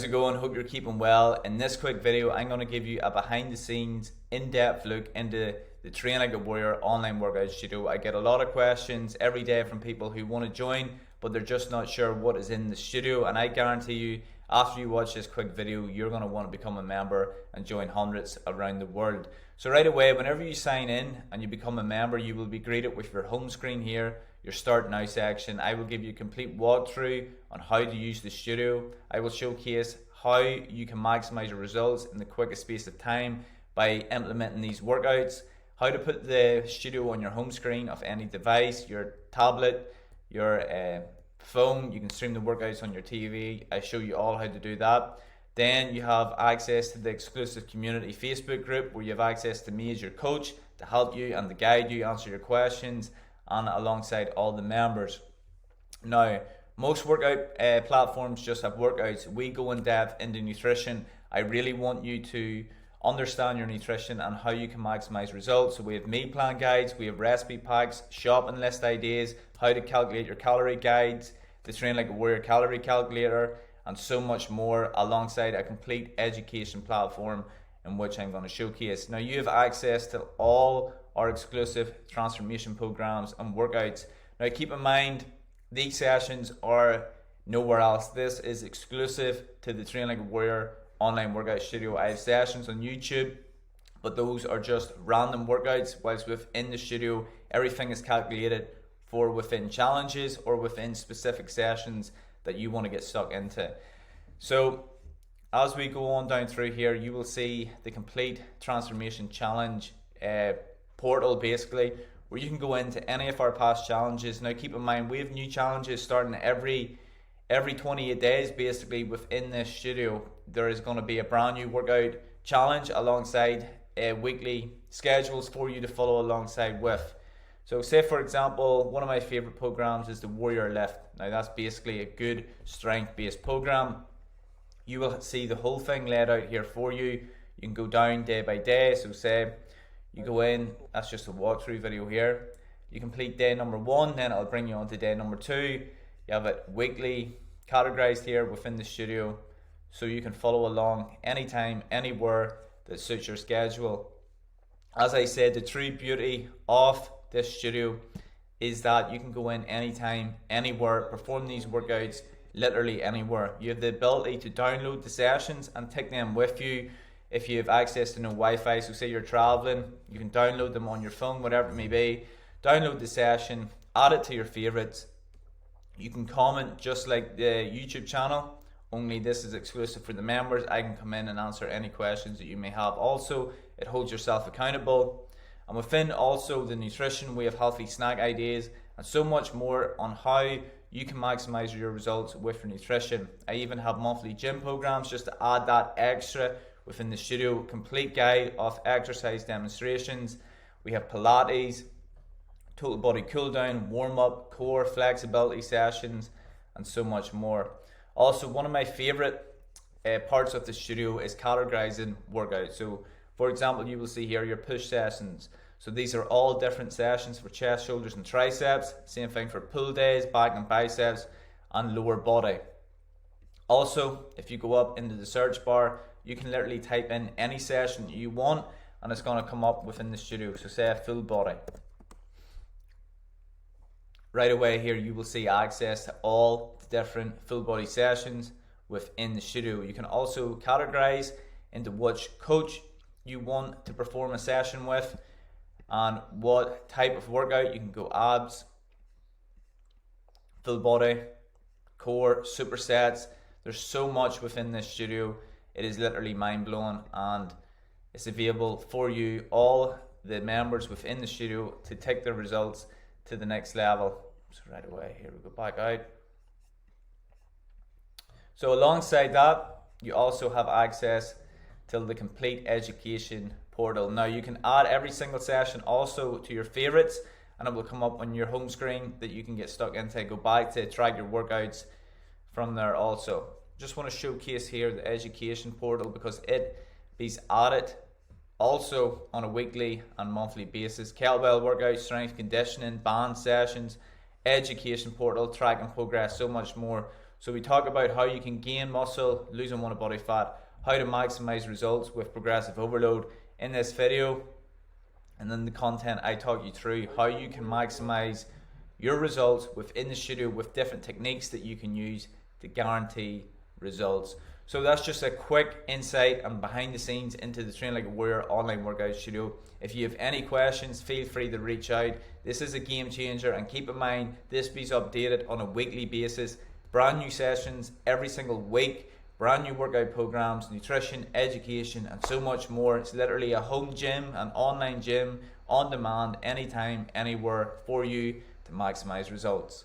it going? Hope you're keeping well. In this quick video, I'm going to give you a behind the scenes, in-depth look into the Train Like a Warrior online workout studio. I get a lot of questions every day from people who want to join, but they're just not sure what is in the studio. And I guarantee you, after you watch this quick video, you're going to want to become a member and join hundreds around the world. So right away, whenever you sign in and you become a member, you will be greeted with your home screen here, your Start Now section. I will give you a complete walkthrough on how to use the studio. I will showcase how you can maximize your results in the quickest space of time by implementing these workouts, how to put the studio on your home screen of any device, your tablet, your phone. You can stream the workouts on your TV. I show you all how to do that. Then you have access to the exclusive community Facebook group where you have access to me as your coach to help you and to guide you, answer your questions, and alongside all the members. Now, most workout platforms just have workouts. We go in depth into nutrition. I really want you to understand your nutrition and how you can maximize results. So we have meal plan guides, we have recipe packs, shopping list ideas, how to calculate your calorie guides, the Train Like a Warrior calorie calculator, and so much more, alongside a complete education platform in which I'm going to showcase. Now you have access to all our exclusive transformation programs and workouts. Now keep in mind, these sessions are nowhere else. This is exclusive to the Train Like a Warrior online workout studio. I have sessions on YouTube, but those are just random workouts, whilst within the studio, everything is calculated for within challenges or within specific sessions that you want to get stuck into. So as we go on down through here, you will see the complete transformation challenge portal, basically, where you can go into any of our past challenges. Now keep in mind, we have new challenges starting every 28 days. Basically within this studio, there is going to be a brand new workout challenge alongside weekly schedules for you to follow alongside with. So say for example, one of my favorite programs is the Warrior Lift. Now that's basically a good strength based program. You will see the whole thing laid out here for you. You can go down day by day. So say you go in, that's just a walkthrough video here. You complete day number 1, then it'll bring you on to day number 2. You have it weekly categorized here within the studio, so you can follow along anytime, anywhere that suits your schedule. As I said, the true beauty of this studio is that you can go in anytime, anywhere, perform these workouts literally anywhere. You have the ability to download the sessions and take them with you if you have access to no Wi-Fi. So say you're traveling, you can download them on your phone, whatever it may be. Download the session, add it to your favorites. You can comment just like the YouTube channel, only this is exclusive for the members. I can come in and answer any questions that you may have. Also, it holds yourself accountable. And within also the nutrition, we have healthy snack ideas and so much more on how you can maximize your results with your nutrition. I even have monthly gym programs just to add that extra within the studio. Complete guide of exercise demonstrations. We have Pilates, total body cool down, warm up, core flexibility sessions, and so much more. Also, one of my favorite parts of the studio is categorizing workouts. So for example, you will see here your push sessions. So these are all different sessions for chest, shoulders, and triceps. Same thing for pull days, back and biceps, and lower body. Also, if you go up into the search bar, you can literally type in any session you want and it's going to come up within the studio. So say a full body. Right away here, you will see access to all the different full body sessions within the studio. You can also categorize into which coach you want to perform a session with and what type of workout. You can go abs, full body, core, supersets. There's so much within this studio. It is literally mind-blowing, and it's available for you, all the members within the studio, to take their results to the next level. So right away here we go back out. So alongside that, you also have access to the complete education portal. Now you can add every single session also to your favorites, and it will come up on your home screen that you can get stuck into. Go back to track your workouts from there also. Just want to showcase here the education portal because it is added also on a weekly and monthly basis. Kettlebell workouts, strength conditioning, band sessions, education portal, tracking progress, so much more. So we talk about how you can gain muscle, lose unwanted body fat, how to maximize results with progressive overload in this video. And then the content I talk you through how you can maximize your results within the studio with different techniques that you can use to guarantee results. So that's just a quick insight and behind the scenes into the Train Like a Warrior online workout studio. If you have any questions, feel free to reach out. This is a game changer, and keep in mind this is updated on a weekly basis. Brand new sessions every single week, brand new workout programs, nutrition, education, and so much more. It's literally a home gym, an online gym, on demand, anytime, anywhere for you to maximize results.